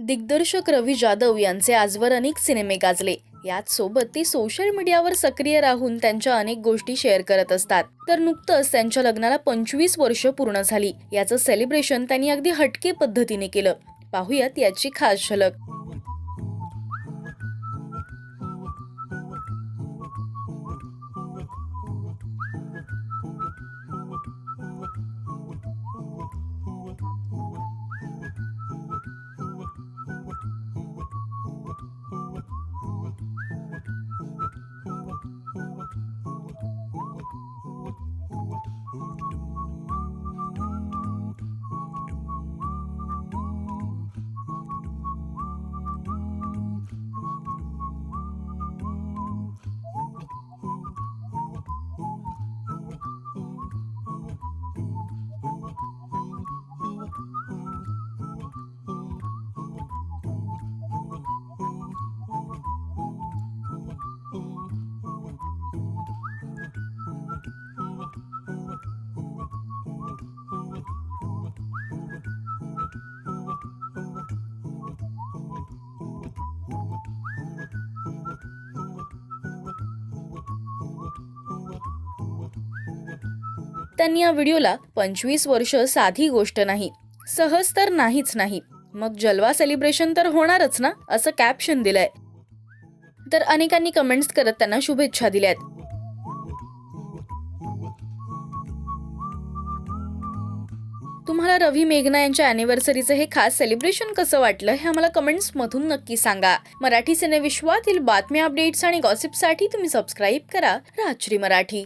दिग्दर्शक रवी जाधव यांचे आजवर अनेक सिनेमे गाजले. याच सोबत ते सोशल मीडियावर सक्रिय राहून त्यांच्या अनेक गोष्टी शेअर करत असतात. तर नुकतंच त्यांच्या लग्नाला 25 वर्ष पूर्ण झाली. याचं सेलिब्रेशन त्यांनी अगदी हटके पद्धतीने केलं. पाहूयात याची खास झलक. त्यांनी या व्हिडिओला 25 वर्ष साधी गोष्ट नाही, सहज तर नाहीच नाही, मग जलवा सेलिब्रेशन तर होणारच ना, असं कॅप्शन दिलंय. तर अनेकांनी कमेंट्स करत त्यांना शुभेच्छा दिल्यात. तुम्हाला रवी मेघना यांच्या अॅनिव्हर्सरीचं हे खास सेलिब्रेशन कसं वाटलं हे आम्हाला कमेंट्स मधून नक्की सांगा. मराठी सिनेविश्वातील बातम्या, अपडेट्स आणि गॉसिपसाठी तुम्ही सबस्क्राईब करा राजश्री मराठी.